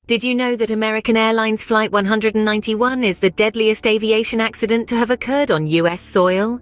Did you know that American Airlines Flight 191 is the deadliest aviation accident to have occurred on US soil?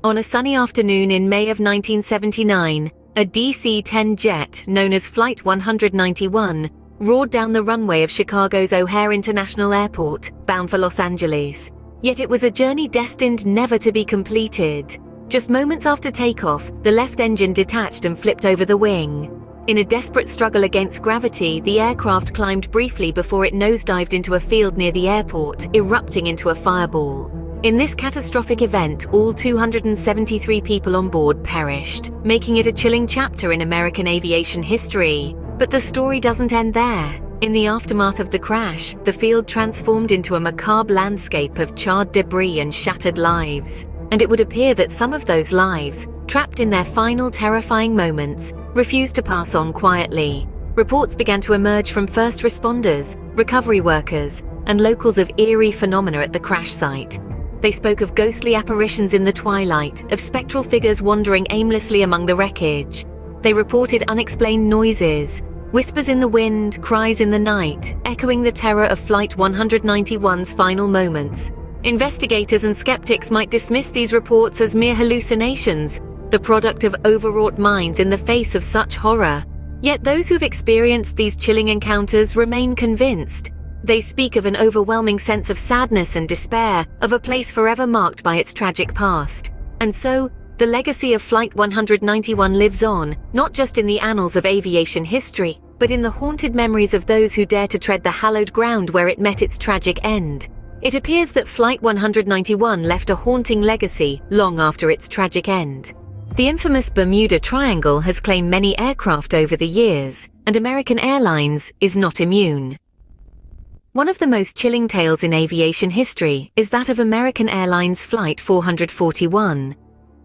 On a sunny afternoon in May of 1979, a DC-10 jet known as Flight 191 roared down the runway of Chicago's O'Hare International Airport, bound for Los Angeles. Yet it was a journey destined never to be completed. Just moments after takeoff, the left engine detached and flipped over the wing. In a desperate struggle against gravity, the aircraft climbed briefly before it nosedived into a field near the airport, erupting into a fireball. In this catastrophic event, all 273 people on board perished, making it a chilling chapter in American aviation history. But the story doesn't end there. In the aftermath of the crash, the field transformed into a macabre landscape of charred debris and shattered lives. And it would appear that some of those lives, trapped in their final terrifying moments, refused to pass on quietly. Reports began to emerge from first responders, recovery workers, and locals of eerie phenomena at the crash site. They spoke of ghostly apparitions in the twilight, of spectral figures wandering aimlessly among the wreckage. They reported unexplained noises, whispers in the wind, cries in the night, echoing the terror of Flight 191's final moments. Investigators and skeptics might dismiss these reports as mere hallucinations, the product of overwrought minds in the face of such horror. Yet those who've experienced these chilling encounters remain convinced. They speak of an overwhelming sense of sadness and despair, of a place forever marked by its tragic past. And so, the legacy of Flight 191 lives on, not just in the annals of aviation history, but in the haunted memories of those who dare to tread the hallowed ground where it met its tragic end. It appears that Flight 191 left a haunting legacy long after its tragic end. The infamous Bermuda Triangle has claimed many aircraft over the years, and American Airlines is not immune. One of the most chilling tales in aviation history is that of American Airlines Flight 441.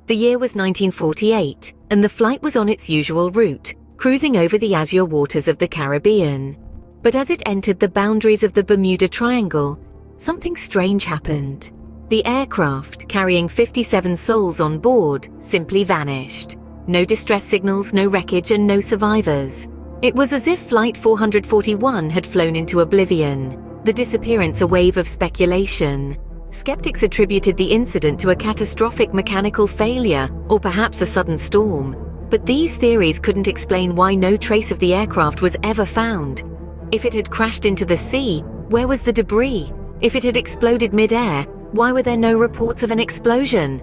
The year was 1948, and the flight was on its usual route, cruising over the azure waters of the Caribbean. But as it entered the boundaries of the Bermuda Triangle, something strange happened. The aircraft, carrying 57 souls on board, simply vanished. No distress signals, no wreckage, and no survivors. It was as if Flight 441 had flown into oblivion. The disappearance a wave of speculation. Skeptics attributed the incident to a catastrophic mechanical failure, or perhaps a sudden storm. But these theories couldn't explain why no trace of the aircraft was ever found. If it had crashed into the sea, where was the debris? If it had exploded mid-air, why were there no reports of an explosion?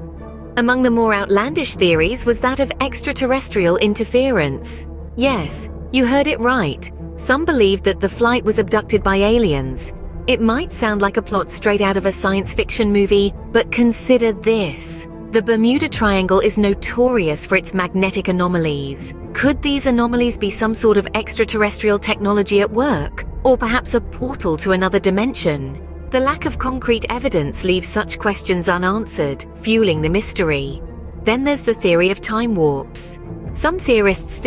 Among the more outlandish theories was that of extraterrestrial interference. Yes, you heard it right. Some believed that the flight was abducted by aliens. It might sound like a plot straight out of a science fiction movie, but consider this. The Bermuda Triangle is notorious for its magnetic anomalies. Could these anomalies be some sort of extraterrestrial technology at work? Or perhaps a portal to another dimension? The lack of concrete evidence leaves such questions unanswered, fueling the mystery. Then there's the theory of time warps. Some theorists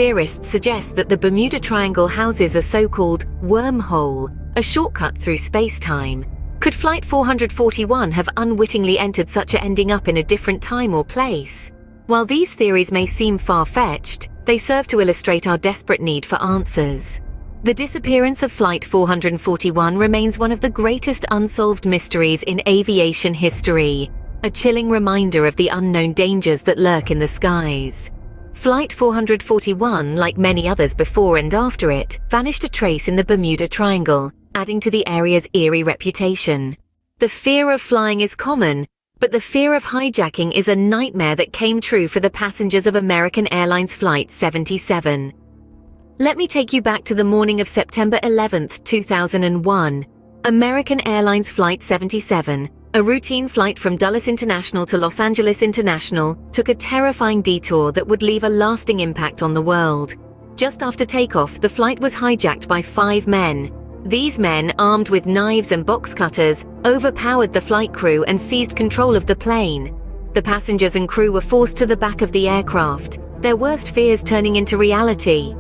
suggest that the Bermuda Triangle houses a so-called wormhole, a shortcut through space-time. Could Flight 441 have unwittingly entered such a ending up in a different time or place? While these theories may seem far-fetched, they serve to illustrate our desperate need for answers. The disappearance of Flight 441 remains one of the greatest unsolved mysteries in aviation history, a chilling reminder of the unknown dangers that lurk in the skies. Flight 441, like many others before and after it, vanished a trace in the Bermuda Triangle, adding to the area's eerie reputation. The fear of flying is common, but the fear of hijacking is a nightmare that came true for the passengers of American Airlines Flight 77. Let me take you back to the morning of September 11, 2001. American Airlines Flight 77, a routine flight from Dulles International to Los Angeles International, took a terrifying detour that would leave a lasting impact on the world. Just after takeoff, the flight was hijacked by 5 men. These men, armed with knives and box cutters, overpowered the flight crew and seized control of the plane. The passengers and crew were forced to the back of the aircraft, their worst fears turning into reality.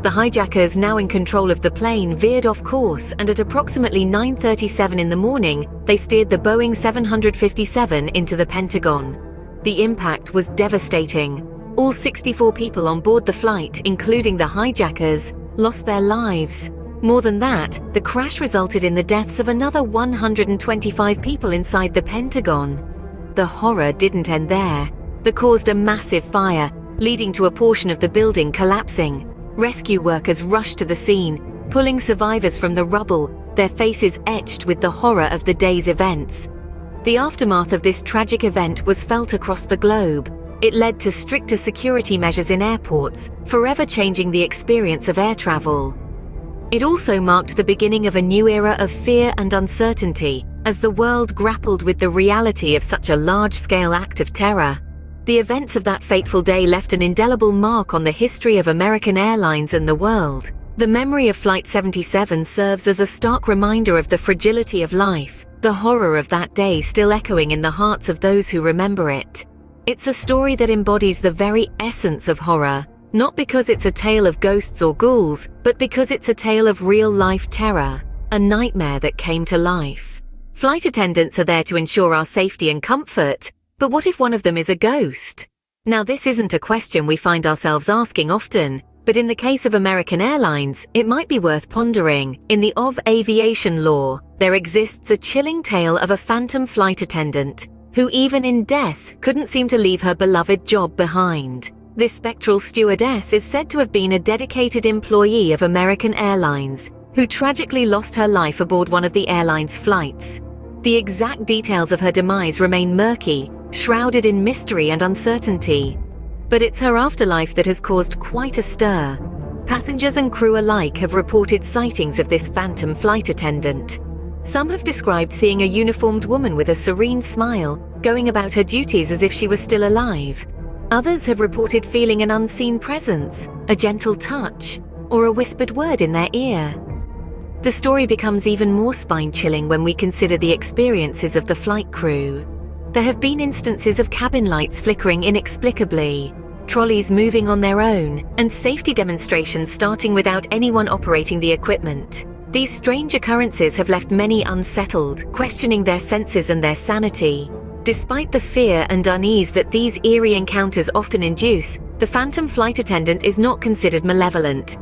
The hijackers, now in control of the plane, veered off course, and at approximately 9:37 in the morning, they steered the Boeing 757 into the Pentagon. The impact was devastating. All 64 people on board the flight, including the hijackers, lost their lives. More than that, the crash resulted in the deaths of another 125 people inside the Pentagon. The horror didn't end there. They caused a massive fire, leading to a portion of the building collapsing. Rescue workers rushed to the scene, pulling survivors from the rubble, their faces etched with the horror of the day's events. The aftermath of this tragic event was felt across the globe. It led to stricter security measures in airports, forever changing the experience of air travel. It also marked the beginning of a new era of fear and uncertainty, as the world grappled with the reality of such a large-scale act of terror. The events of that fateful day left an indelible mark on the history of American Airlines and the world. The memory of Flight 77 serves as a stark reminder of the fragility of life, the horror of that day still echoing in the hearts of those who remember it. It's a story that embodies the very essence of horror, not because it's a tale of ghosts or ghouls, but because it's a tale of real-life terror, a nightmare that came to life. Flight attendants are there to ensure our safety and comfort, but what if one of them is a ghost? Now, this isn't a question we find ourselves asking often, but in the case of American Airlines, it might be worth pondering. In the aviation lore, there exists a chilling tale of a phantom flight attendant who, even in death, couldn't seem to leave her beloved job behind. This spectral stewardess is said to have been a dedicated employee of American Airlines, who tragically lost her life aboard one of the airline's flights. The exact details of her demise remain murky, shrouded in mystery and uncertainty. But it's her afterlife that has caused quite a stir. Passengers and crew alike have reported sightings of this phantom flight attendant. Some have described seeing a uniformed woman with a serene smile, going about her duties as if she was still alive. Others have reported feeling an unseen presence, a gentle touch, or a whispered word in their ear. The story becomes even more spine-chilling when we consider the experiences of the flight crew. There have been instances of cabin lights flickering inexplicably, trolleys moving on their own, and safety demonstrations starting without anyone operating the equipment. These strange occurrences have left many unsettled, questioning their senses and their sanity. Despite the fear and unease that these eerie encounters often induce, the phantom flight attendant is not considered malevolent.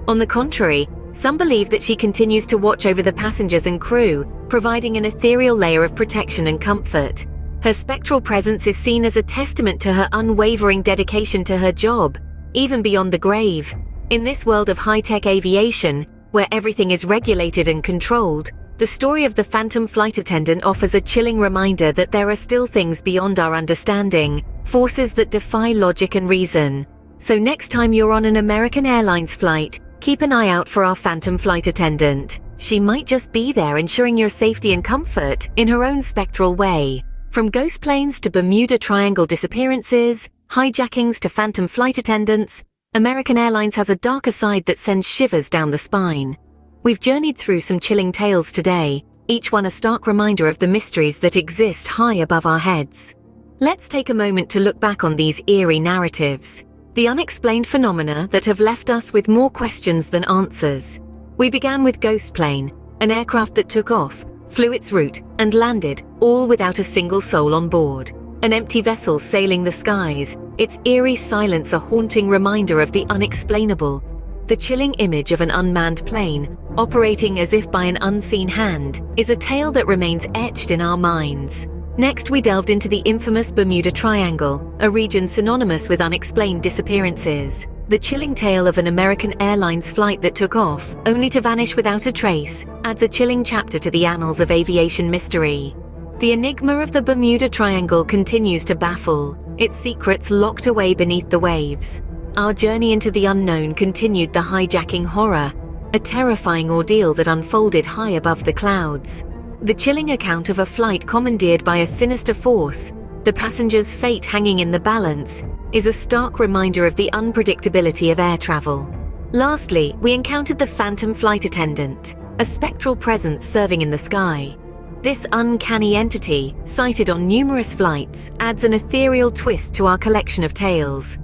On the contrary, some believe that she continues to watch over the passengers and crew, providing an ethereal layer of protection and comfort. Her spectral presence is seen as a testament to her unwavering dedication to her job, even beyond the grave. In this world of high-tech aviation, where everything is regulated and controlled, the story of the phantom flight attendant offers a chilling reminder that there are still things beyond our understanding, forces that defy logic and reason. So next time you're on an American Airlines flight, keep an eye out for our phantom flight attendant. She might just be there ensuring your safety and comfort in her own spectral way. From ghost planes to Bermuda Triangle disappearances, hijackings to phantom flight attendants, American Airlines has a darker side that sends shivers down the spine. We've journeyed through some chilling tales today, each one a stark reminder of the mysteries that exist high above our heads. Let's take a moment to look back on these eerie narratives, the unexplained phenomena that have left us with more questions than answers. We began with Ghost Plane, an aircraft that took off, flew its route, and landed, all without a single soul on board. An empty vessel sailing the skies, its eerie silence a haunting reminder of the unexplainable. The chilling image of an unmanned plane, operating as if by an unseen hand, is a tale that remains etched in our minds. Next, we delved into the infamous Bermuda Triangle, a region synonymous with unexplained disappearances. The chilling tale of an American Airlines flight that took off, only to vanish without a trace, adds a chilling chapter to the annals of aviation mystery. The enigma of the Bermuda Triangle continues to baffle, its secrets locked away beneath the waves. Our journey into the unknown continued the hijacking horror, a terrifying ordeal that unfolded high above the clouds. The chilling account of a flight commandeered by a sinister force, the passenger's fate hanging in the balance, is a stark reminder of the unpredictability of air travel. Lastly, we encountered the phantom flight attendant, a spectral presence serving in the sky. This uncanny entity, sighted on numerous flights, adds an ethereal twist to our collection of tales.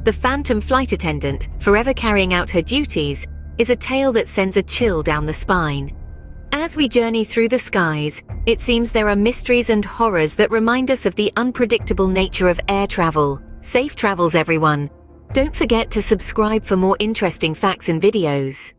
The phantom flight attendant, forever carrying out her duties, is a tale that sends a chill down the spine. As we journey through the skies, it seems there are mysteries and horrors that remind us of the unpredictable nature of air travel. Safe travels, everyone. Don't forget to subscribe for more interesting facts and videos.